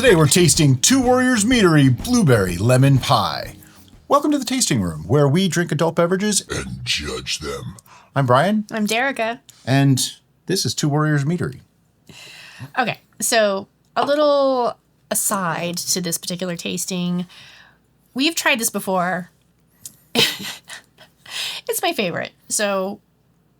Today we're tasting Two Warriors Meadery Blueberry Lemon Pie. Welcome to the tasting room, where we drink adult beverages and judge them. I'm Brian. I'm Derica. And this is Two Warriors Meadery. Okay, so a little aside to this particular tasting. We've tried this before. It's my favorite, so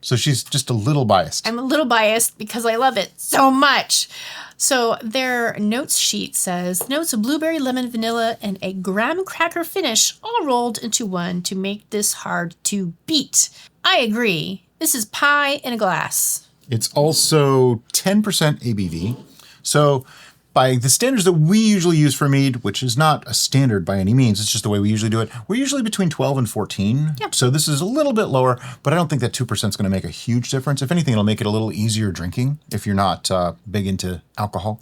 she's just a little biased. I'm a little biased because I love it so much. So their notes sheet says, notes of blueberry, lemon, vanilla, and a graham cracker finish all rolled into one to make this hard to beat. I agree. This is pie in a glass. It's also 10% ABV. So by the standards that we usually use for mead, which is not a standard by any means, it's just the way we usually do it, we're usually between 12 and 14. Yep. So this is a little bit lower, but I don't think that 2% is going to make a huge difference. If anything, it'll make it a little easier drinking if you're not big into alcohol.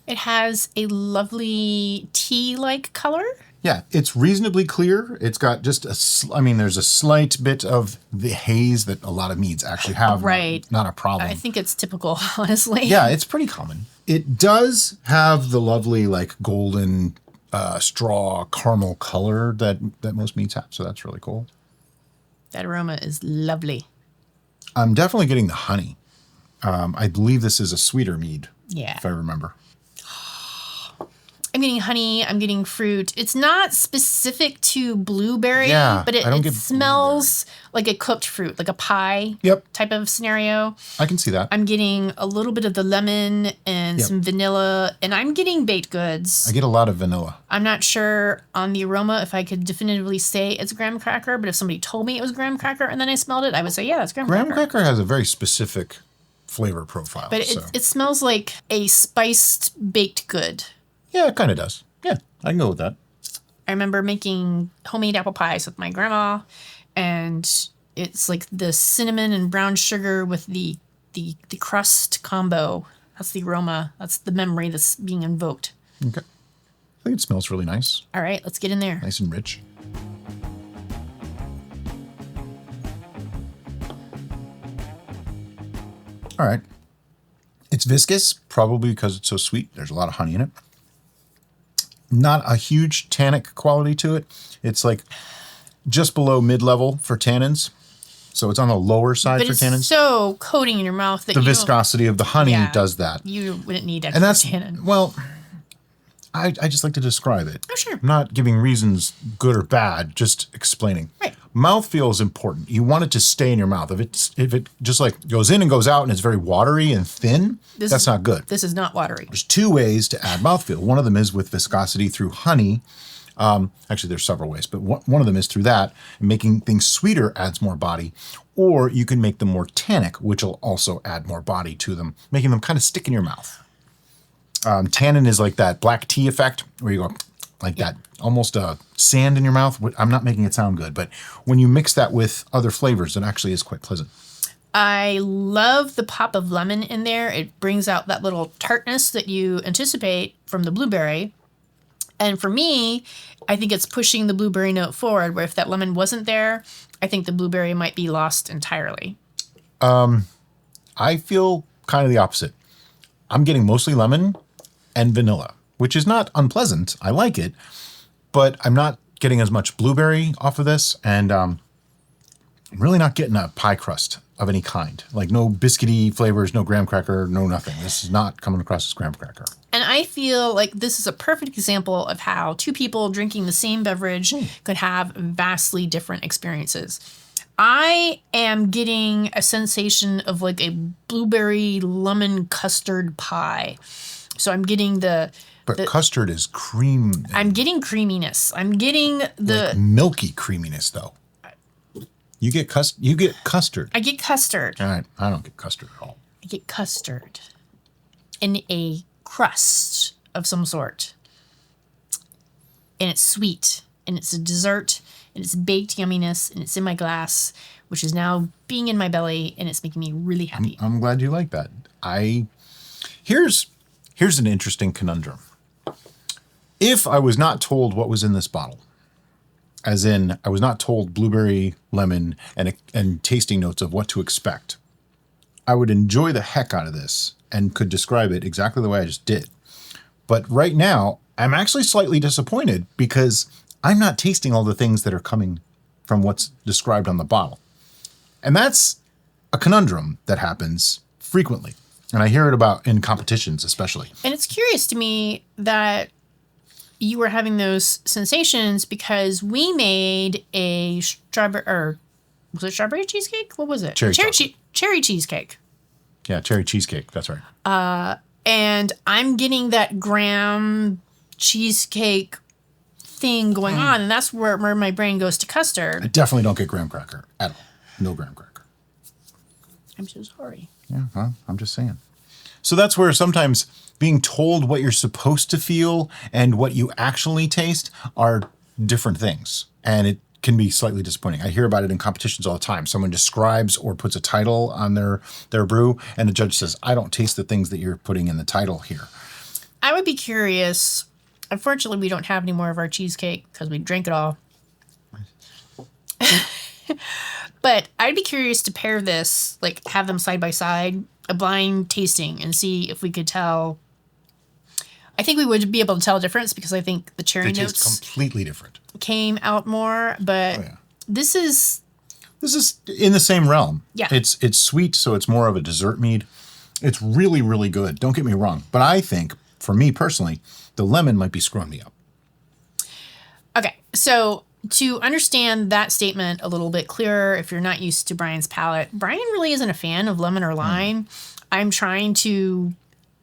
It has a lovely tea-like color. Yeah, it's reasonably clear. It's got just there's a slight bit of the haze that a lot of meads actually have. Right. Not a problem. I think it's typical, honestly. Yeah, it's pretty common. It does have the lovely golden straw caramel color that most meads have, so that's really cool. That aroma is lovely. I'm definitely getting the honey. I believe this is a sweeter mead, if I remember. I'm getting honey. I'm getting fruit. It's not specific to blueberry, but it smells like a cooked fruit, like a pie type of scenario. I can see that. I'm getting a little bit of the lemon and some vanilla, and I'm getting baked goods. I get a lot of vanilla. I'm not sure on the aroma if I could definitively say it's graham cracker, but if somebody told me it was graham cracker and then I smelled it, I would say, yeah, that's graham cracker. Graham cracker has a very specific flavor profile. But it smells like a spiced baked good. Yeah, it kind of does. Yeah, I can go with that. I remember making homemade apple pies with my grandma, and it's like the cinnamon and brown sugar with the crust combo. That's the aroma. That's the memory that's being invoked. Okay. I think it smells really nice. All right, let's get in there. Nice and rich. All right. It's viscous, probably because it's so sweet. There's a lot of honey in it. Not a huge tannic quality to it. It's like just below mid-level for tannins. So it's on the lower side for tannins. It's so coating in your mouth that the viscosity of the honey does that. You wouldn't need extra tannin. Well, I just like to describe it. Oh, sure. I'm not giving reasons good or bad, just explaining. Right. Mouthfeel is important. You want it to stay in your mouth. If it just goes in and goes out and it's very watery and thin, that's not good. This is not watery. There's two ways to add mouthfeel. One of them is with viscosity through honey. Actually, there's several ways, but one of them is through that. Making things sweeter adds more body. Or you can make them more tannic, which will also add more body to them, making them kind of stick in your mouth. Tannin is like that black tea effect where you go like that, almost sand in your mouth. I'm not making it sound good, but when you mix that with other flavors, it actually is quite pleasant. I love the pop of lemon in there. It brings out that little tartness that you anticipate from the blueberry. And for me, I think it's pushing the blueberry note forward, where if that lemon wasn't there, I think the blueberry might be lost entirely. I feel kind of the opposite. I'm getting mostly lemon and vanilla, which is not unpleasant. I like it, but I'm not getting as much blueberry off of this, and I'm really not getting a pie crust of any kind. Like no biscuity flavors, no graham cracker, no nothing. This is not coming across as graham cracker. And I feel like this is a perfect example of how two people drinking the same beverage could have vastly different experiences. I am getting a sensation of like a blueberry lemon custard pie. So I'm getting the custard is cream. I'm getting creaminess. I'm getting the milky creaminess though. You get custard. I get custard. All right, I don't get custard at all. I get custard in a crust of some sort. And it's sweet, and it's a dessert, and it's baked yumminess, and it's in my glass, which is now being in my belly, and it's making me really happy. I'm glad you like that. Here's an interesting conundrum. If I was not told what was in this bottle, as in I was not told blueberry, lemon, and tasting notes of what to expect, I would enjoy the heck out of this and could describe it exactly the way I just did. But right now, I'm actually slightly disappointed because I'm not tasting all the things that are coming from what's described on the bottle. And that's a conundrum that happens frequently. And I hear it about in competitions, especially. And it's curious to me that you were having those sensations because we made a strawberry, or was it strawberry cheesecake? What was it? Cherry cheesecake. Yeah, cherry cheesecake. That's right. And I'm getting that graham cheesecake thing going on. And that's where my brain goes to custard. I definitely don't get graham cracker at all. No graham cracker. I'm so sorry. Yeah, well, I'm just saying. So that's where sometimes being told what you're supposed to feel and what you actually taste are different things. And it can be slightly disappointing. I hear about it in competitions all the time. Someone describes or puts a title on their brew, and the judge says, I don't taste the things that you're putting in the title here. I would be curious. Unfortunately, we don't have any more of our cheesecake because we drank it all. But I'd be curious to pair this, like have them side by side, a blind tasting, and see if we could tell. I think we would be able to tell a difference because I think the cherry They notes taste completely different. Came out more. But this is in the same realm. Yeah. It's sweet, so it's more of a dessert mead. It's really, really good. Don't get me wrong. But I think, for me personally, the lemon might be screwing me up. Okay, so to understand that statement a little bit clearer, if you're not used to Brian's palate, Brian really isn't a fan of lemon or lime. I'm trying to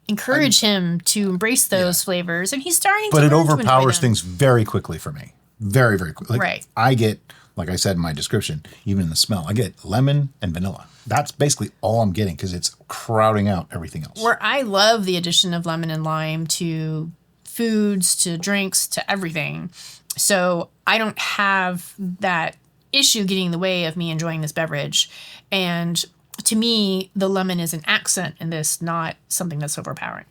encourage him to embrace those flavors, and he's starting to. But it learn to enjoy overpowers them. things very quickly for me. Very, very quickly. Right. I get, like I said in my description, even in the smell, I get lemon and vanilla. That's basically all I'm getting because it's crowding out everything else. Where I love the addition of lemon and lime to foods, to drinks, to everything. So I don't have that issue getting in the way of me enjoying this beverage. And to me, the lemon is an accent in this, not something that's overpowering.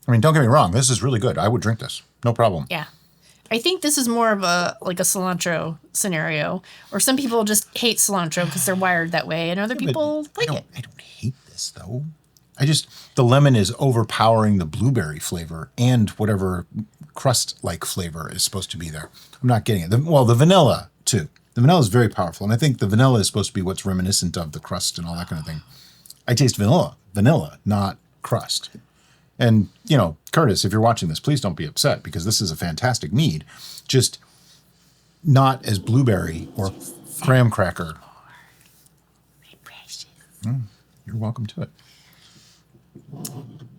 I mean, don't get me wrong. This is really good. I would drink this. No problem. Yeah. I think this is more of a cilantro scenario, or some people just hate cilantro because they're wired that way, and other people like it. I don't hate this, though. The lemon is overpowering the blueberry flavor and whatever crust-like flavor is supposed to be there. I'm not getting it. The vanilla, too. The vanilla is very powerful, and I think the vanilla is supposed to be what's reminiscent of the crust and all that kind of thing. I taste vanilla, not crust. And, Curtis, if you're watching this, please don't be upset because this is a fantastic mead. Just not as blueberry or graham cracker. You're welcome to it.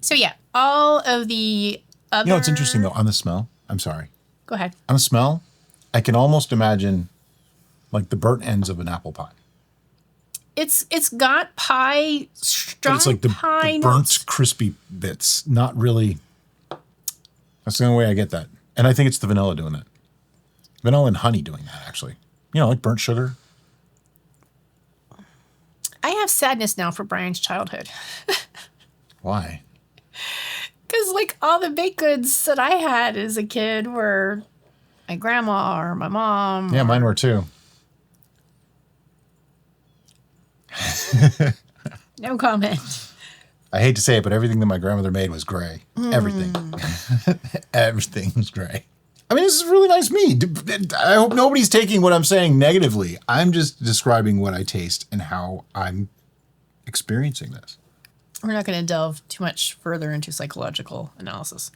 So, yeah, all of the other... You know what's interesting, though, on the smell? I'm sorry. Go ahead. On the smell, I can almost imagine, like, the burnt ends of an apple pie. It's got pie, strong but it's like the burnt, notes. crispy bits. Not really. That's the only way I get that. And I think it's the vanilla doing that. Vanilla and honey doing that, actually. Like burnt sugar. I have sadness now for Brian's childhood. Why? Because, like, all the baked goods that I had as a kid were my grandma or my mom. Yeah, mine were too. No comment. I hate to say it, but everything that my grandmother made was gray. Everything. Everything was gray. I mean, this is really nice mead. I hope nobody's taking what I'm saying negatively. I'm just describing what I taste and how I'm experiencing this. We're not going to delve too much further into psychological analysis.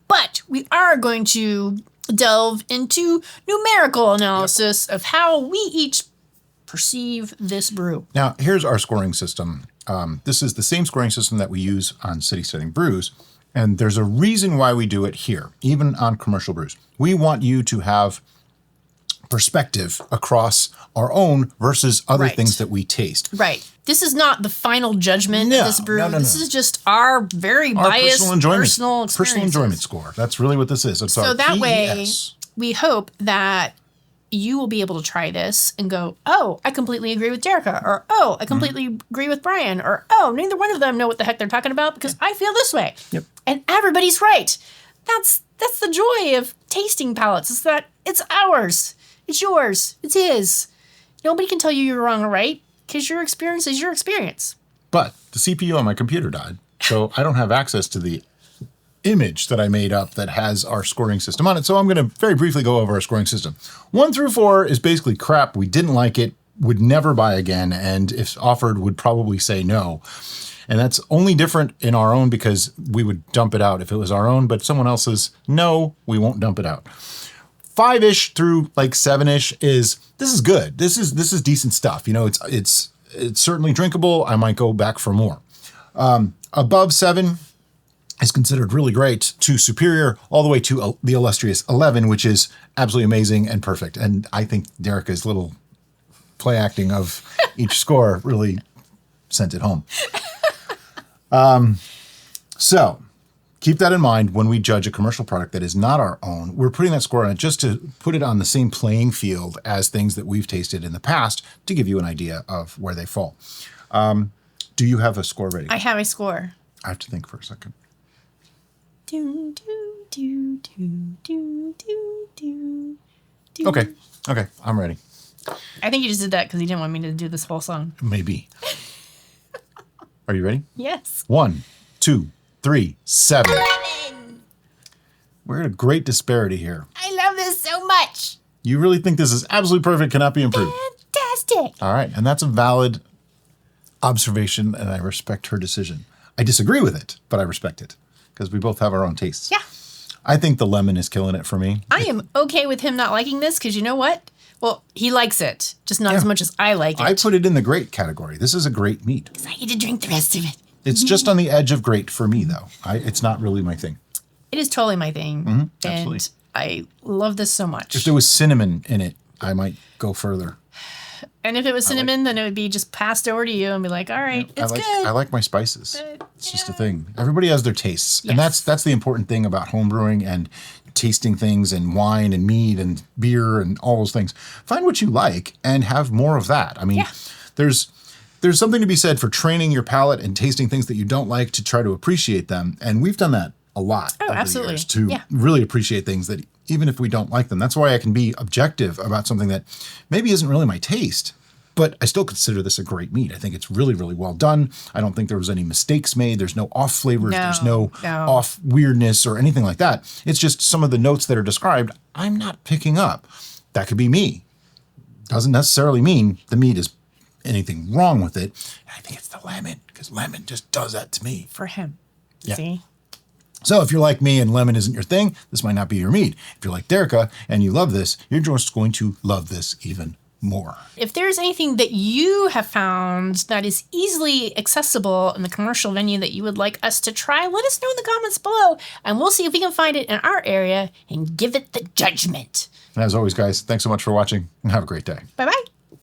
But we are going to delve into numerical analysis of how we each perceive this brew. Now, here's our scoring system. This is the same scoring system that we use on City Steading Brews, and there's a reason why we do it here, even on commercial brews. We want you to have perspective across our own versus other things that we taste. Right. This is not the final judgment of this brew. No. This is just our very biased personal enjoyment score. That's really what this is. It's so our that PES. way, we hope that you will be able to try this and go, oh, I completely agree with Derica, or oh, I completely agree with Brian, or oh, neither one of them know what the heck they're talking about because I feel this way. Yep. And everybody's right. That's the joy of tasting palates, is that it's ours. It's yours. It's his. Nobody can tell you you're wrong or right because your experience is your experience. But the CPU on my computer died, so I don't have access to the image that I made up that has our scoring system on it. So I'm going to very briefly go over our scoring system. 1 through 4 is basically crap. We didn't like it, would never buy again, and if offered, would probably say no. And that's only different in our own because we would dump it out if it was our own, but someone else's, no, we won't dump it out. 5-ish through like 7-ish this is good. This is decent stuff. You know, it's certainly drinkable. I might go back for more. Above 7 is considered really great, to superior, all the way to the illustrious 11, which is absolutely amazing and perfect. And I think Derica's little play acting of each score really sent it home. So keep that in mind when we judge a commercial product that is not our own. We're putting that score on it just to put it on the same playing field as things that we've tasted in the past to give you an idea of where they fall. Do you have a score ready? I have a score. I have to think for a second. Okay, I'm ready. I think you just did that because you didn't want me to do this whole song. Maybe. Are you ready? Yes. 1, 2, 3, 7. We're at a great disparity here. I love this so much. You really think this is absolutely perfect, cannot be improved? Fantastic. All right, and that's a valid observation, and I respect her decision. I disagree with it, but I respect it because we both have our own tastes. Yeah. I think the lemon is killing it for me. I am okay with him not liking this because you know what? Well, he likes it, just not as much as I like it. I put it in the great category. This is a great mead. I get to drink the rest of it. It's just on the edge of great for me, though. It's not really my thing. It is totally my thing. Mm-hmm, and absolutely. I love this so much. If there was cinnamon in it, I might go further. And if it was cinnamon, then it would be just passed over to you and be like, all right, it's good. I like my spices. It's just a know. thing. Everybody has their tastes. Yes. And that's the important thing about home brewing and tasting things and wine and mead and beer and all those things. Find what you like and have more of that. I mean, there's something to be said for training your palate and tasting things that you don't like to try to appreciate them. And we've done that a lot over absolutely. the years to really appreciate things that even if we don't like them. That's why I can be objective about something that maybe isn't really my taste, but I still consider this a great mead. I think it's really, really well done. I don't think there was any mistakes made. There's no off flavors. There's no off weirdness or anything like that. It's just some of the notes that are described I'm not picking up. That could be me. Doesn't necessarily mean the mead is anything wrong with it. I think it's the lemon, because lemon just does that to me. For him. Yeah. See? So if you're like me and lemon isn't your thing, this might not be your mead. If you're like Derica and you love this, you're just going to love this even more. If there's anything that you have found that is easily accessible in the commercial venue that you would like us to try, let us know in the comments below, and we'll see if we can find it in our area and give it the judgment. And as always, guys, thanks so much for watching and have a great day. Bye-bye.